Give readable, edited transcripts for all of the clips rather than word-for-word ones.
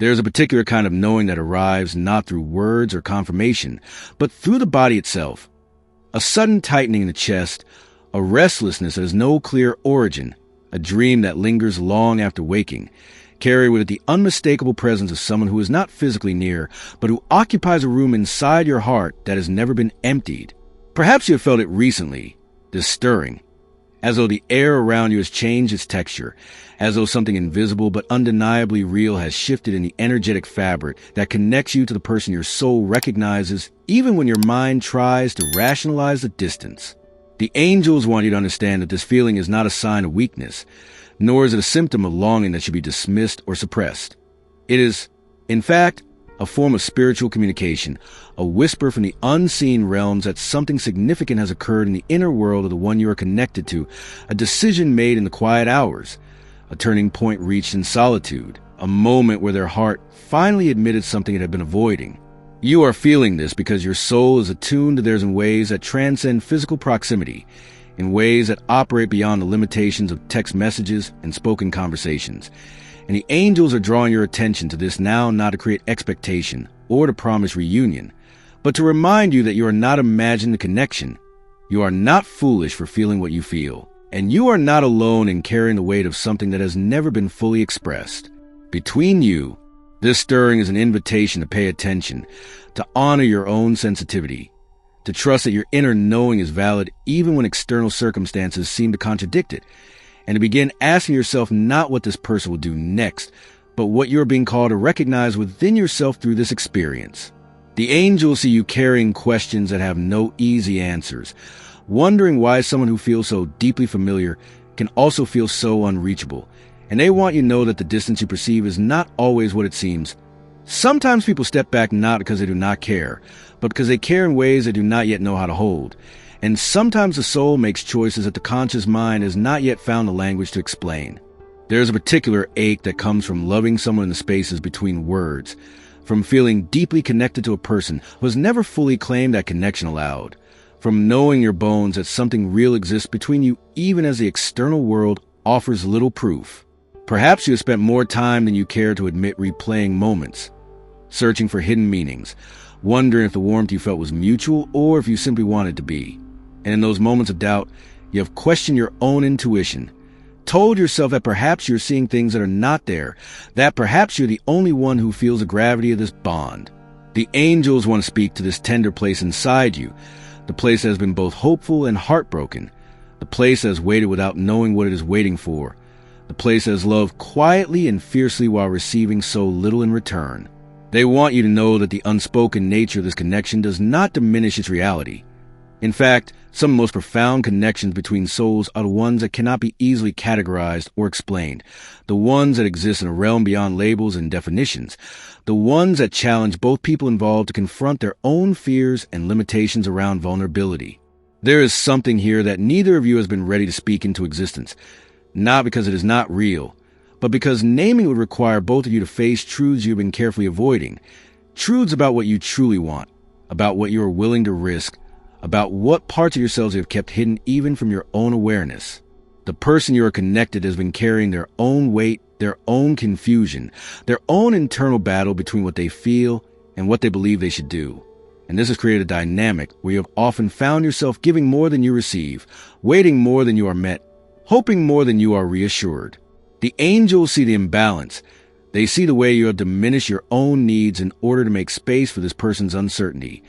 There's a particular kind of knowing that arrives not through words or confirmation, but through the body itself. A sudden tightening in the chest, a restlessness that has no clear origin, a dream that lingers long after waking, carry with it the unmistakable presence of someone who is not physically near, but who occupies a room inside your heart that has never been emptied. Perhaps you have felt it recently, this stirring, as though the air around you has changed its texture, as though something invisible but undeniably real has shifted in the energetic fabric that connects you to the person your soul recognizes, even when your mind tries to rationalize the distance. The angels want you to understand that this feeling is not a sign of weakness, nor is it a symptom of longing that should be dismissed or suppressed. It is, in fact, a form of spiritual communication, a whisper from the unseen realms that something significant has occurred in the inner world of the one you are connected to, a decision made in the quiet hours, a turning point reached in solitude, a moment where their heart finally admitted something it had been avoiding. You are feeling this because your soul is attuned to theirs in ways that transcend physical proximity, in ways that operate beyond the limitations of text messages and spoken conversations. And the angels are drawing your attention to this now not to create expectation or to promise reunion, but to remind you that you are not imagining the connection. You are not foolish for feeling what you feel, and you are not alone in carrying the weight of something that has never been fully expressed. Between you, this stirring is an invitation to pay attention, to honor your own sensitivity, to trust that your inner knowing is valid even when external circumstances seem to contradict it, and to begin asking yourself not what this person will do next, but what you're being called to recognize within yourself through this experience. The angels see you carrying questions that have no easy answers, wondering why someone who feels so deeply familiar can also feel so unreachable, and they want you to know that the distance you perceive is not always what it seems. Sometimes people step back not because they do not care, but because they care in ways they do not yet know how to hold. And sometimes the soul makes choices that the conscious mind has not yet found the language to explain. There is a particular ache that comes from loving someone in the spaces between words, from feeling deeply connected to a person who has never fully claimed that connection aloud, from knowing your bones that something real exists between you even as the external world offers little proof. Perhaps you have spent more time than you care to admit replaying moments, searching for hidden meanings, wondering if the warmth you felt was mutual or if you simply wanted to be. And in those moments of doubt, you have questioned your own intuition, told yourself that perhaps you're seeing things that are not there, that perhaps you're the only one who feels the gravity of this bond. The angels want to speak to this tender place inside you, the place that has been both hopeful and heartbroken, the place that has waited without knowing what it is waiting for, the place that has loved quietly and fiercely while receiving so little in return. They want you to know that the unspoken nature of this connection does not diminish its reality. In fact, some of the most profound connections between souls are the ones that cannot be easily categorized or explained, the ones that exist in a realm beyond labels and definitions, the ones that challenge both people involved to confront their own fears and limitations around vulnerability. There is something here that neither of you has been ready to speak into existence, not because it is not real, but because naming would require both of you to face truths you've been carefully avoiding, truths about what you truly want, about what you are willing to risk, about what parts of yourselves you have kept hidden even from your own awareness. The person you are connected has been carrying their own weight, their own confusion, their own internal battle between what they feel and what they believe they should do. And this has created a dynamic where you have often found yourself giving more than you receive, waiting more than you are met, hoping more than you are reassured. The angels see the imbalance. They see the way you have diminished your own needs in order to make space for this person's uncertainty.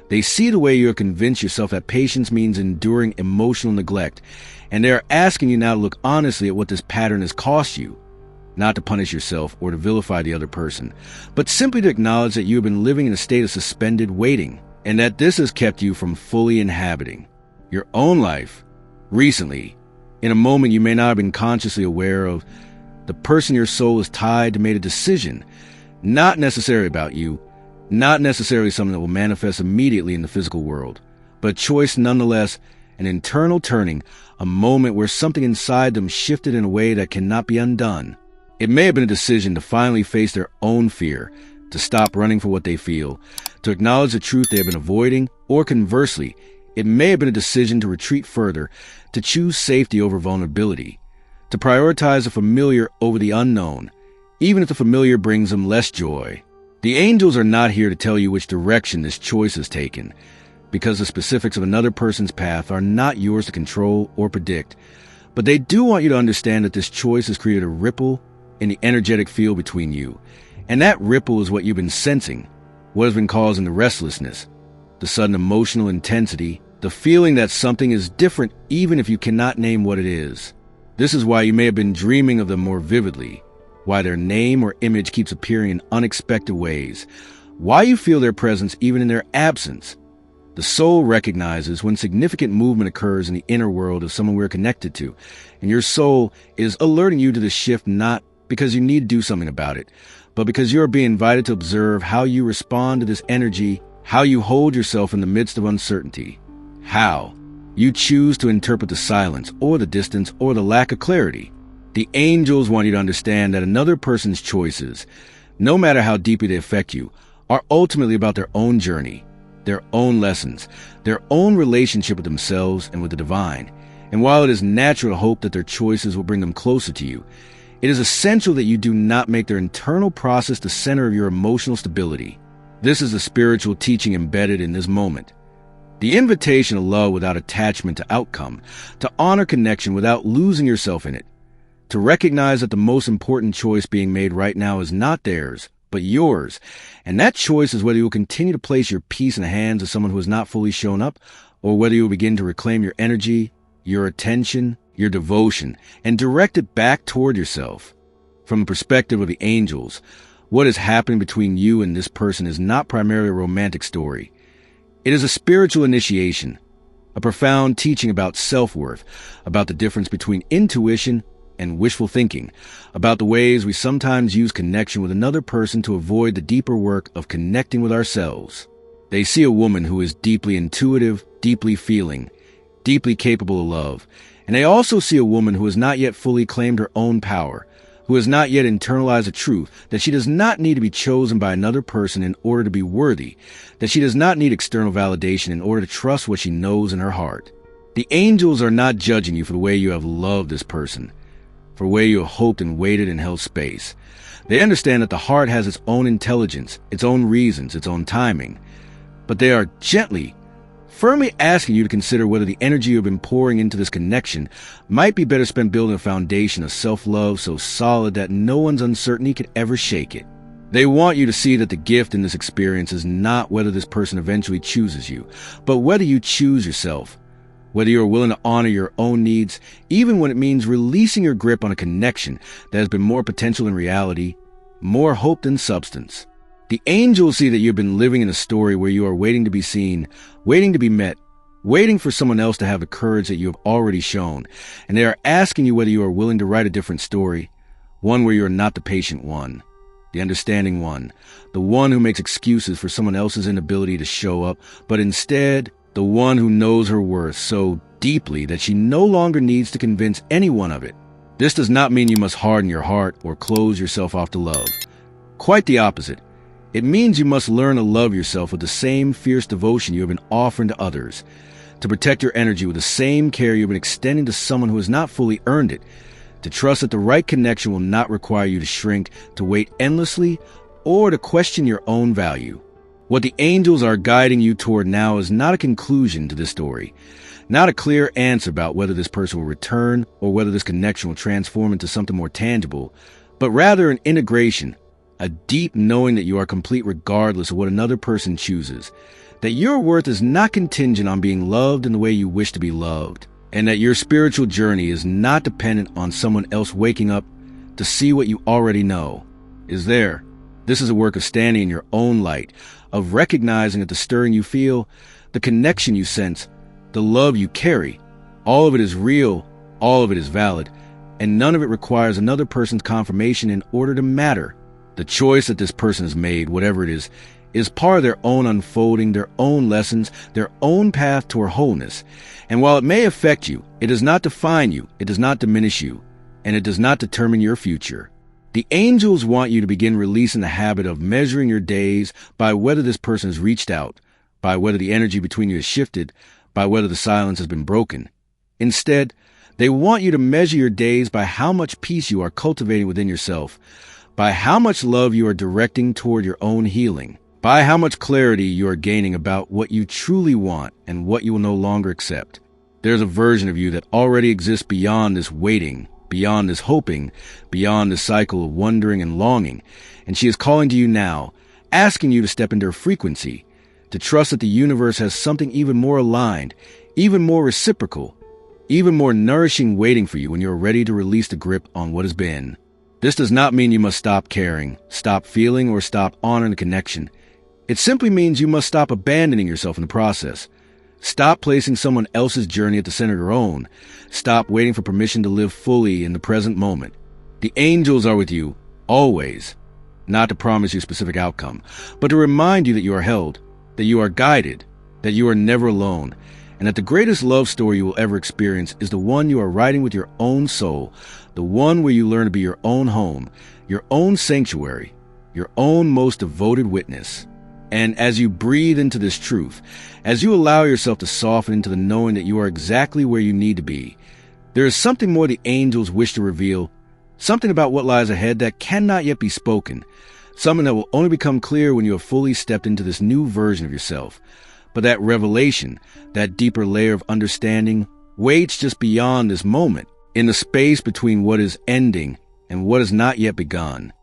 They see the way you have convinced yourself that patience means enduring emotional neglect, and they are asking you now to look honestly at what this pattern has cost you, not to punish yourself or to vilify the other person, but simply to acknowledge that you have been living in a state of suspended waiting, and that this has kept you from fully inhabiting your own life. Recently, in a moment you may not have been consciously aware of, the person your soul is tied to made a decision, not necessarily about you, not necessarily something that will manifest immediately in the physical world, but a choice nonetheless, an internal turning, a moment where something inside them shifted in a way that cannot be undone. It may have been a decision to finally face their own fear, to stop running for what they feel, to acknowledge the truth they have been avoiding, or conversely, it may have been a decision to retreat further, to choose safety over vulnerability, to prioritize the familiar over the unknown, even if the familiar brings them less joy. The angels are not here to tell you which direction this choice is taken, because the specifics of another person's path are not yours to control or predict. But they do want you to understand that this choice has created a ripple in the energetic field between you. And that ripple is what you've been sensing, what has been causing the restlessness, the sudden emotional intensity, the feeling that something is different even if you cannot name what it is. This is why you may have been dreaming of them more vividly, why their name or image keeps appearing in unexpected ways, why you feel their presence even in their absence. The soul recognizes when significant movement occurs in the inner world of someone we're connected to, and your soul is alerting you to the shift not because you need to do something about it, but because you're being invited to observe how you respond to this energy, how you hold yourself in the midst of uncertainty, how you choose to interpret the silence or the distance or the lack of clarity. The angels want you to understand that another person's choices, no matter how deeply they affect you, are ultimately about their own journey, their own lessons, their own relationship with themselves and with the divine. And while it is natural to hope that their choices will bring them closer to you, it is essential that you do not make their internal process the center of your emotional stability. This is the spiritual teaching embedded in this moment. The invitation to love without attachment to outcome, to honor connection without losing yourself in it, to recognize that the most important choice being made right now is not theirs, but yours. And that choice is whether you will continue to place your peace in the hands of someone who has not fully shown up, or whether you will begin to reclaim your energy, your attention, your devotion, and direct it back toward yourself. From the perspective of the angels, what is happening between you and this person is not primarily a romantic story. It is a spiritual initiation, a profound teaching about self-worth, about the difference between intuition and wishful thinking, about the ways we sometimes use connection with another person to avoid the deeper work of connecting with ourselves. They see a woman who is deeply intuitive, deeply feeling, deeply capable of love, and they also see a woman who has not yet fully claimed her own power, who has not yet internalized the truth that she does not need to be chosen by another person in order to be worthy, that she does not need external validation in order to trust what she knows in her heart. The angels are not judging you for the way you have loved this person, for the way you have hoped and waited and held space. They understand that the heart has its own intelligence, its own reasons, its own timing, but they are gently, firmly asking you to consider whether the energy you've been pouring into this connection might be better spent building a foundation of self-love so solid that no one's uncertainty could ever shake it. They want you to see that the gift in this experience is not whether this person eventually chooses you, but whether you choose yourself, whether you are willing to honor your own needs, even when it means releasing your grip on a connection that has been more potential than reality, more hope than substance. The angels see that you've been living in a story where you are waiting to be seen, waiting to be met, waiting for someone else to have the courage that you have already shown, and they are asking you whether you are willing to write a different story, one where you are not the patient one, the understanding one, the one who makes excuses for someone else's inability to show up, but instead, the one who knows her worth so deeply that she no longer needs to convince anyone of it. This does not mean you must harden your heart or close yourself off to love. Quite the opposite. It means you must learn to love yourself with the same fierce devotion you have been offering to others, to protect your energy with the same care you've been extending to someone who has not fully earned it, to trust that the right connection will not require you to shrink, to wait endlessly, or to question your own value. What the angels are guiding you toward now is not a conclusion to this story, not a clear answer about whether this person will return or whether this connection will transform into something more tangible, but rather an integration, a deep knowing that you are complete regardless of what another person chooses, that your worth is not contingent on being loved in the way you wish to be loved, and that your spiritual journey is not dependent on someone else waking up to see what you already know is there. This is a work of standing in your own light, of recognizing that the stirring you feel, the connection you sense, the love you carry, all of it is real, all of it is valid, and none of it requires another person's confirmation in order to matter. The choice that this person has made, whatever it is part of their own unfolding, their own lessons, their own path toward wholeness. And while it may affect you, it does not define you, it does not diminish you, and it does not determine your future. The angels want you to begin releasing the habit of measuring your days by whether this person has reached out, by whether the energy between you has shifted, by whether the silence has been broken. Instead, they want you to measure your days by how much peace you are cultivating within yourself, by how much love you are directing toward your own healing, by how much clarity you are gaining about what you truly want and what you will no longer accept. There's a version of you that already exists beyond this waiting, beyond this hoping, beyond this cycle of wondering and longing, and she is calling to you now, asking you to step into her frequency, to trust that the universe has something even more aligned, even more reciprocal, even more nourishing waiting for you when you're ready to release the grip on what has been. This does not mean you must stop caring, stop feeling, or stop honoring the connection. It simply means you must stop abandoning yourself in the process. Stop placing someone else's journey at the center of your own. Stop waiting for permission to live fully in the present moment. The angels are with you, always, not to promise you a specific outcome, but to remind you that you are held, that you are guided, that you are never alone, and that the greatest love story you will ever experience is the one you are writing with your own soul, the one where you learn to be your own home, your own sanctuary, your own most devoted witness. And as you breathe into this truth, as you allow yourself to soften into the knowing that you are exactly where you need to be, there is something more the angels wish to reveal, something about what lies ahead that cannot yet be spoken, something that will only become clear when you have fully stepped into this new version of yourself. But that revelation, that deeper layer of understanding, waits just beyond this moment, in the space between what is ending and what has not yet begun.